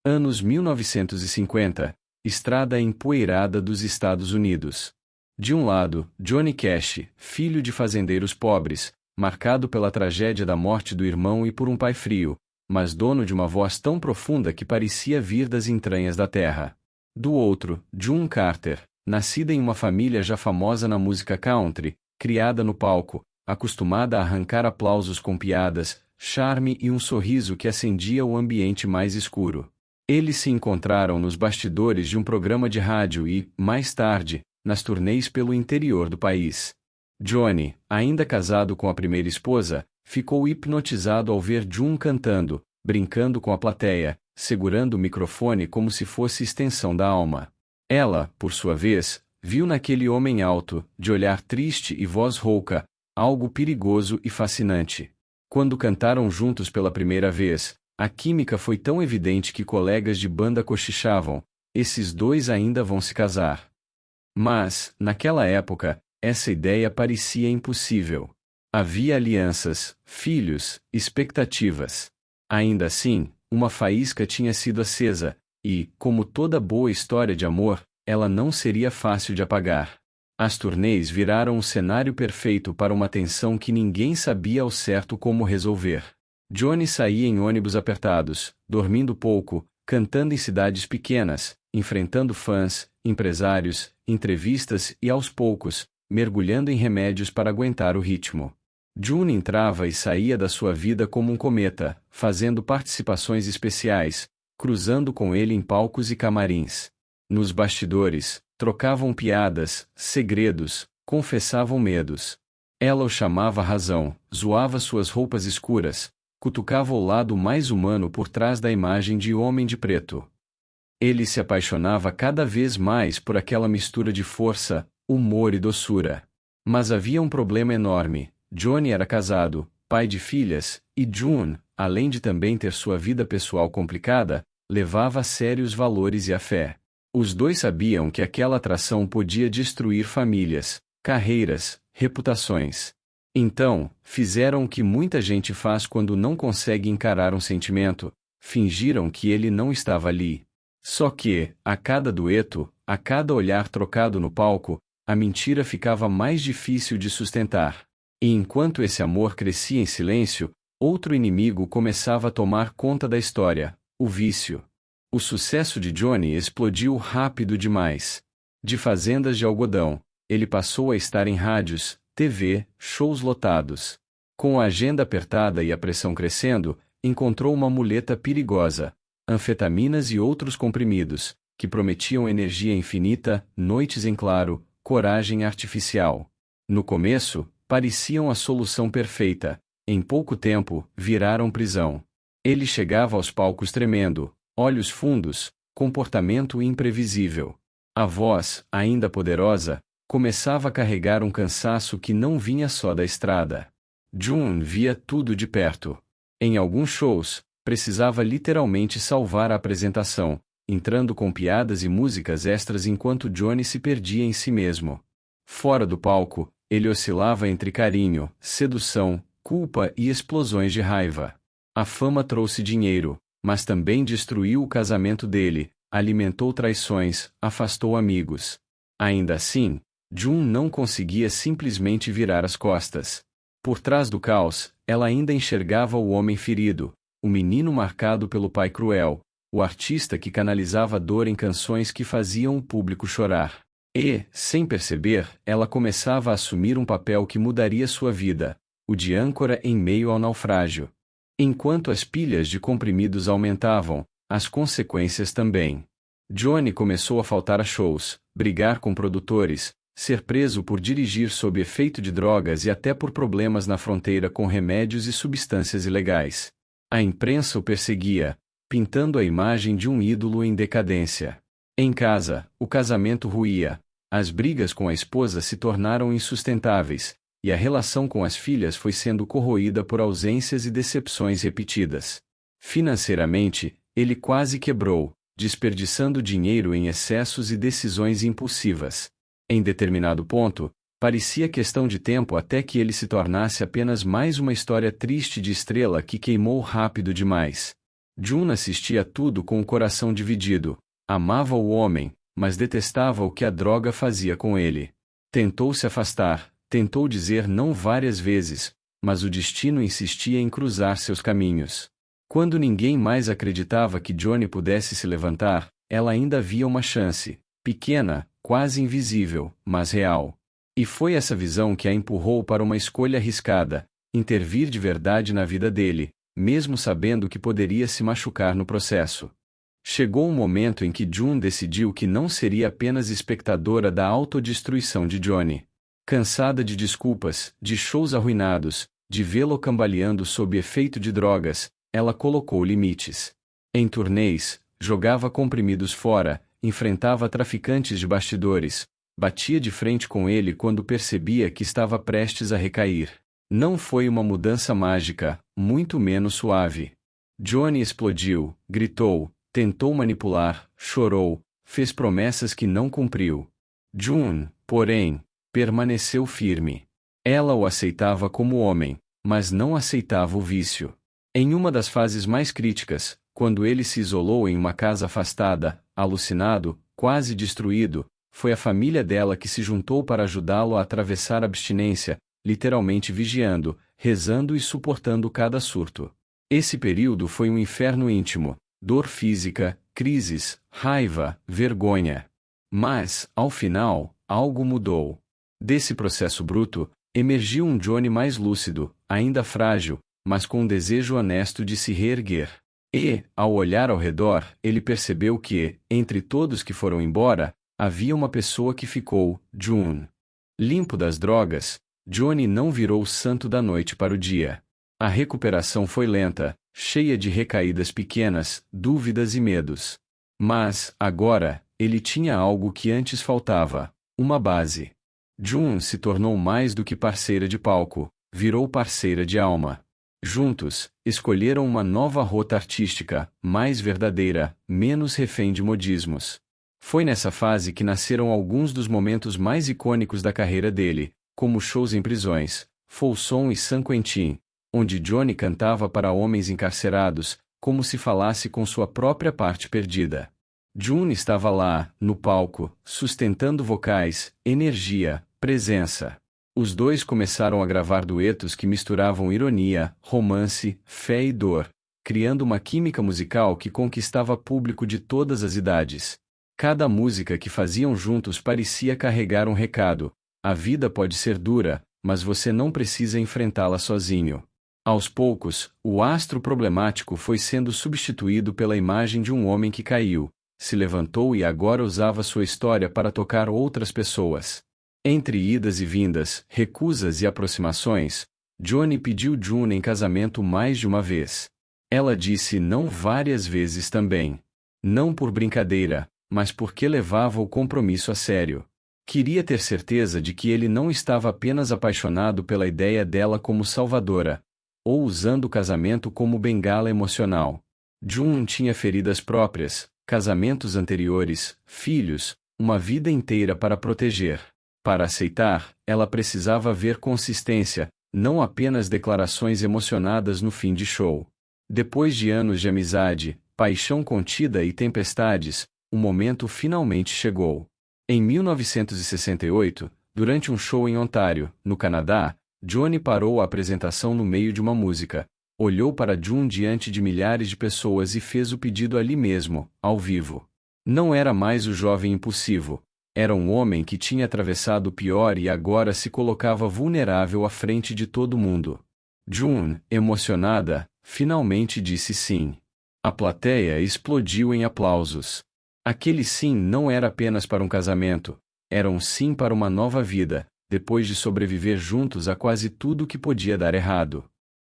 Anos 1950, estrada empoeirada dos Estados Unidos. De um lado, Johnny Cash, filho de fazendeiros pobres, marcado pela tragédia da morte do irmão e por um pai frio, mas dono de uma voz tão profunda que parecia vir das entranhas da terra. Do outro, June Carter, nascida em uma família já famosa na música country, criada no palco, acostumada a arrancar aplausos com piadas, charme e um sorriso que acendia o ambiente mais escuro. Eles se encontraram nos bastidores de um programa de rádio e, mais tarde, nas turnês pelo interior do país. Johnny, ainda casado com a primeira esposa, ficou hipnotizado ao ver June cantando, brincando com a plateia, segurando o microfone como se fosse extensão da alma. Ela, por sua vez, viu naquele homem alto, de olhar triste e voz rouca, algo perigoso e fascinante. Quando cantaram juntos pela primeira vez, a química foi tão evidente que colegas de banda cochichavam: esses dois ainda vão se casar. Mas, naquela época, essa ideia parecia impossível. Havia alianças, filhos, expectativas. Ainda assim, uma faísca tinha sido acesa, e, como toda boa história de amor, ela não seria fácil de apagar. As turnês viraram um cenário perfeito para uma tensão que ninguém sabia ao certo como resolver. Johnny saía em ônibus apertados, dormindo pouco, cantando em cidades pequenas, enfrentando fãs, empresários, entrevistas e, aos poucos, mergulhando em remédios para aguentar o ritmo. June entrava e saía da sua vida como um cometa, fazendo participações especiais, cruzando com ele em palcos e camarins. Nos bastidores, trocavam piadas, segredos, confessavam medos. Ela o chamava razão, zoava suas roupas escuras, cutucava o lado mais humano por trás da imagem de homem de preto. Ele se apaixonava cada vez mais por aquela mistura de força, humor e doçura. Mas havia um problema enorme. Johnny era casado, pai de filhas, e June, além de também ter sua vida pessoal complicada, levava a sério os valores e a fé. Os dois sabiam que aquela atração podia destruir famílias, carreiras, reputações. Então, fizeram o que muita gente faz quando não consegue encarar um sentimento: fingiram que ele não estava ali. Só que, a cada dueto, a cada olhar trocado no palco, a mentira ficava mais difícil de sustentar. E enquanto esse amor crescia em silêncio, outro inimigo começava a tomar conta da história: o vício. O sucesso de Johnny explodiu rápido demais. De fazendas de algodão, ele passou a estar em rádios, TV, shows lotados. Com a agenda apertada e a pressão crescendo, encontrou uma muleta perigosa: anfetaminas e outros comprimidos, que prometiam energia infinita, noites em claro, coragem artificial. No começo, pareciam a solução perfeita. Em pouco tempo, viraram prisão. Ele chegava aos palcos tremendo, olhos fundos, comportamento imprevisível. A voz, ainda poderosa, começava a carregar um cansaço que não vinha só da estrada. June via tudo de perto. Em alguns shows, precisava literalmente salvar a apresentação, entrando com piadas e músicas extras enquanto Johnny se perdia em si mesmo. Fora do palco, ele oscilava entre carinho, sedução, culpa e explosões de raiva. A fama trouxe dinheiro, mas também destruiu o casamento dele, alimentou traições, afastou amigos. Ainda assim, June não conseguia simplesmente virar as costas. Por trás do caos, ela ainda enxergava o homem ferido, o menino marcado pelo pai cruel, o artista que canalizava dor em canções que faziam o público chorar. E, sem perceber, ela começava a assumir um papel que mudaria sua vida: o de âncora em meio ao naufrágio. Enquanto as pilhas de comprimidos aumentavam, as consequências também. Johnny começou a faltar a shows, brigar com produtores, ser preso por dirigir sob efeito de drogas e até por problemas na fronteira com remédios e substâncias ilegais. A imprensa o perseguia, pintando a imagem de um ídolo em decadência. Em casa, o casamento ruía, as brigas com a esposa se tornaram insustentáveis, e a relação com as filhas foi sendo corroída por ausências e decepções repetidas. Financeiramente, ele quase quebrou, desperdiçando dinheiro em excessos e decisões impulsivas. Em determinado ponto, parecia questão de tempo até que ele se tornasse apenas mais uma história triste de estrela que queimou rápido demais. June assistia a tudo com o coração dividido. Amava o homem, mas detestava o que a droga fazia com ele. Tentou se afastar, tentou dizer não várias vezes, mas o destino insistia em cruzar seus caminhos. Quando ninguém mais acreditava que Johnny pudesse se levantar, ela ainda via uma chance, pequena, quase invisível, mas real. E foi essa visão que a empurrou para uma escolha arriscada: intervir de verdade na vida dele, mesmo sabendo que poderia se machucar no processo. Chegou um momento em que June decidiu que não seria apenas espectadora da autodestruição de Johnny. Cansada de desculpas, de shows arruinados, de vê-lo cambaleando sob efeito de drogas, ela colocou limites. Em turnês, jogava comprimidos fora, enfrentava traficantes de bastidores, batia de frente com ele quando percebia que estava prestes a recair. Não foi uma mudança mágica, muito menos suave. Johnny explodiu, gritou, tentou manipular, chorou, fez promessas que não cumpriu. June, porém, permaneceu firme. Ela o aceitava como homem, mas não aceitava o vício. Em uma das fases mais críticas, quando ele se isolou em uma casa afastada, alucinado, quase destruído, foi a família dela que se juntou para ajudá-lo a atravessar a abstinência, literalmente vigiando, rezando e suportando cada surto. Esse período foi um inferno íntimo, dor física, crises, raiva, vergonha. Mas, ao final, algo mudou. Desse processo bruto, emergiu um Johnny mais lúcido, ainda frágil, mas com um desejo honesto de se reerguer. E, ao olhar ao redor, ele percebeu que, entre todos que foram embora, havia uma pessoa que ficou, June. Limpo das drogas, Johnny não virou o santo da noite para o dia. A recuperação foi lenta, cheia de recaídas pequenas, dúvidas e medos. Mas, agora, ele tinha algo que antes faltava: uma base. June se tornou mais do que parceira de palco, virou parceira de alma. Juntos, escolheram uma nova rota artística, mais verdadeira, menos refém de modismos. Foi nessa fase que nasceram alguns dos momentos mais icônicos da carreira dele, como shows em prisões, Folsom e San Quentin, onde Johnny cantava para homens encarcerados, como se falasse com sua própria parte perdida. June estava lá, no palco, sustentando vocais, energia, presença. Os dois começaram a gravar duetos que misturavam ironia, romance, fé e dor, criando uma química musical que conquistava público de todas as idades. Cada música que faziam juntos parecia carregar um recado: a vida pode ser dura, mas você não precisa enfrentá-la sozinho. Aos poucos, o astro problemático foi sendo substituído pela imagem de um homem que caiu, se levantou e agora usava sua história para tocar outras pessoas. Entre idas e vindas, recusas e aproximações, Johnny pediu June em casamento mais de uma vez. Ela disse não várias vezes também. Não por brincadeira, mas porque levava o compromisso a sério. Queria ter certeza de que ele não estava apenas apaixonado pela ideia dela como salvadora, ou usando o casamento como bengala emocional. June tinha feridas próprias, casamentos anteriores, filhos, uma vida inteira para proteger. Para aceitar, ela precisava ver consistência, não apenas declarações emocionadas no fim de show. Depois de anos de amizade, paixão contida e tempestades, o momento finalmente chegou. Em 1968, durante um show em Ontário, no Canadá, Johnny parou a apresentação no meio de uma música, olhou para June diante de milhares de pessoas e fez o pedido ali mesmo, ao vivo. Não era mais o jovem impulsivo. Era um homem que tinha atravessado o pior e agora se colocava vulnerável à frente de todo mundo. June, emocionada, finalmente disse sim. A plateia explodiu em aplausos. Aquele sim não era apenas para um casamento, era um sim para uma nova vida, depois de sobreviver juntos a quase tudo que podia dar errado.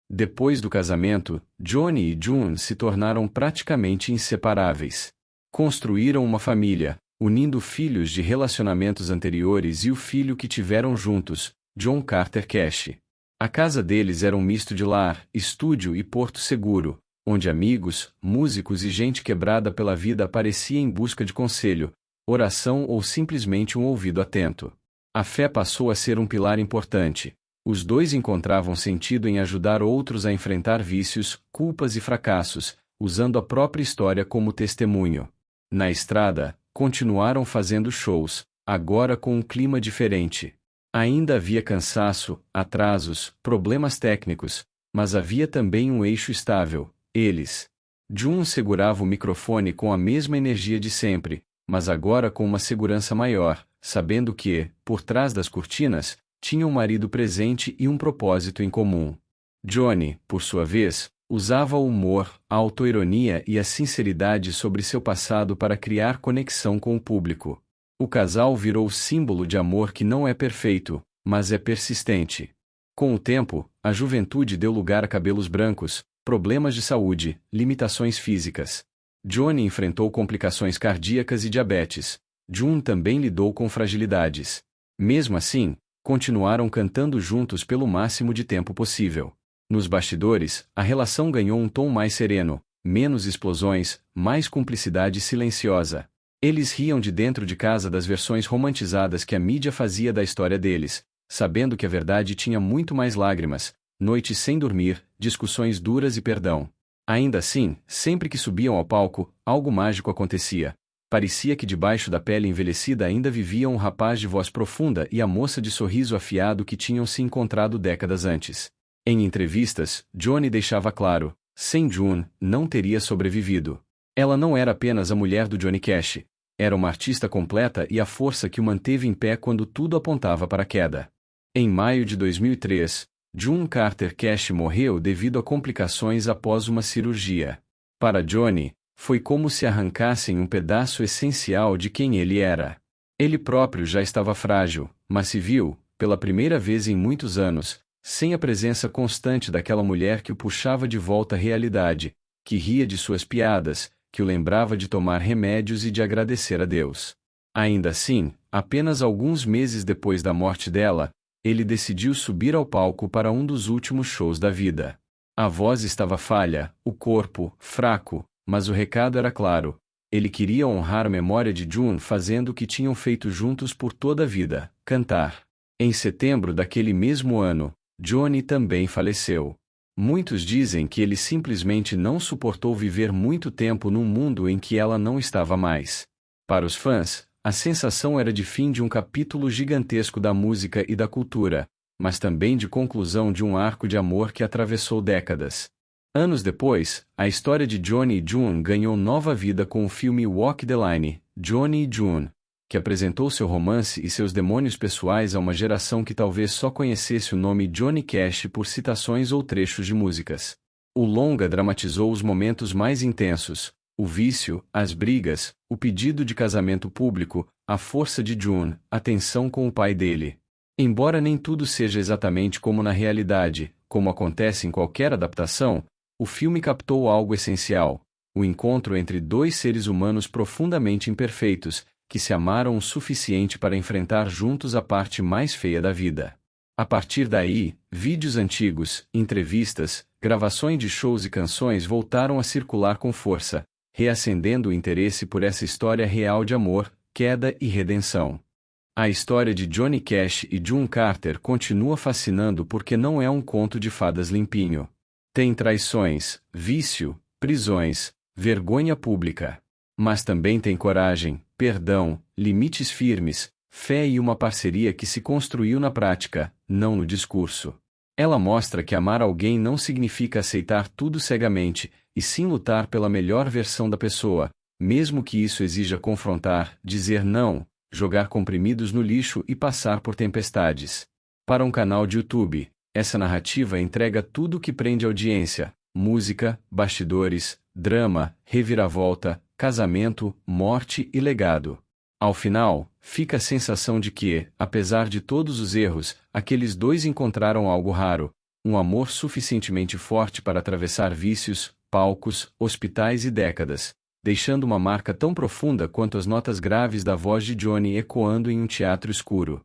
Depois do casamento, Johnny e June se tornaram praticamente inseparáveis. Construíram uma família, unindo filhos de relacionamentos anteriores e o filho que tiveram juntos, John Carter Cash. A casa deles era um misto de lar, estúdio e porto seguro, onde amigos, músicos e gente quebrada pela vida aparecia em busca de conselho, oração ou simplesmente um ouvido atento. A fé passou a ser um pilar importante. Os dois encontravam sentido em ajudar outros a enfrentar vícios, culpas e fracassos, usando a própria história como testemunho. Na estrada, continuaram fazendo shows, agora com um clima diferente. Ainda havia cansaço, atrasos, problemas técnicos, mas havia também um eixo estável, eles. June segurava o microfone com a mesma energia de sempre, mas agora com uma segurança maior, sabendo que, por trás das cortinas, tinha um marido presente e um propósito em comum. Johnny, por sua vez, usava o humor, a autoironia e a sinceridade sobre seu passado para criar conexão com o público. O casal virou símbolo de amor que não é perfeito, mas é persistente. Com o tempo, a juventude deu lugar a cabelos brancos, problemas de saúde, limitações físicas. Johnny enfrentou complicações cardíacas e diabetes. June também lidou com fragilidades. Mesmo assim, continuaram cantando juntos pelo máximo de tempo possível. Nos bastidores, a relação ganhou um tom mais sereno, menos explosões, mais cumplicidade silenciosa. Eles riam de dentro de casa das versões romantizadas que a mídia fazia da história deles, sabendo que a verdade tinha muito mais lágrimas, noites sem dormir, discussões duras e perdão. Ainda assim, sempre que subiam ao palco, algo mágico acontecia. Parecia que debaixo da pele envelhecida ainda vivia um rapaz de voz profunda e a moça de sorriso afiado que tinham se encontrado décadas antes. Em entrevistas, Johnny deixava claro, sem June, não teria sobrevivido. Ela não era apenas a mulher do Johnny Cash, era uma artista completa e a força que o manteve em pé quando tudo apontava para a queda. Em maio de 2003, June Carter Cash morreu devido a complicações após uma cirurgia. Para Johnny, foi como se arrancassem um pedaço essencial de quem ele era. Ele próprio já estava frágil, mas se viu, pela primeira vez em muitos anos, sem a presença constante daquela mulher que o puxava de volta à realidade, que ria de suas piadas, que o lembrava de tomar remédios e de agradecer a Deus. Ainda assim, apenas alguns meses depois da morte dela, ele decidiu subir ao palco para um dos últimos shows da vida. A voz estava falha, o corpo, fraco, mas o recado era claro. Ele queria honrar a memória de June fazendo o que tinham feito juntos por toda a vida, cantar. Em setembro daquele mesmo ano, Johnny também faleceu. Muitos dizem que ele simplesmente não suportou viver muito tempo num mundo em que ela não estava mais. Para os fãs, a sensação era de fim de um capítulo gigantesco da música e da cultura, mas também de conclusão de um arco de amor que atravessou décadas. Anos depois, a história de Johnny e June ganhou nova vida com o filme Walk the Line, Johnny e June, que apresentou seu romance e seus demônios pessoais a uma geração que talvez só conhecesse o nome Johnny Cash por citações ou trechos de músicas. O longa dramatizou os momentos mais intensos, o vício, as brigas, o pedido de casamento público, a força de June, a tensão com o pai dele. Embora nem tudo seja exatamente como na realidade, como acontece em qualquer adaptação, o filme captou algo essencial: o encontro entre dois seres humanos profundamente imperfeitos, que se amaram o suficiente para enfrentar juntos a parte mais feia da vida. A partir daí, vídeos antigos, entrevistas, gravações de shows e canções voltaram a circular com força, reacendendo o interesse por essa história real de amor, queda e redenção. A história de Johnny Cash e June Carter continua fascinando porque não é um conto de fadas limpinho. Tem traições, vício, prisões, vergonha pública. Mas também tem coragem, perdão, limites firmes, fé e uma parceria que se construiu na prática, não no discurso. Ela mostra que amar alguém não significa aceitar tudo cegamente, e sim lutar pela melhor versão da pessoa, mesmo que isso exija confrontar, dizer não, jogar comprimidos no lixo e passar por tempestades. Para um canal de YouTube, essa narrativa entrega tudo o que prende audiência: música, bastidores, drama, reviravolta, casamento, morte e legado. Ao final, fica a sensação de que, apesar de todos os erros, aqueles dois encontraram algo raro, um amor suficientemente forte para atravessar vícios, palcos, hospitais e décadas, deixando uma marca tão profunda quanto as notas graves da voz de Johnny ecoando em um teatro escuro.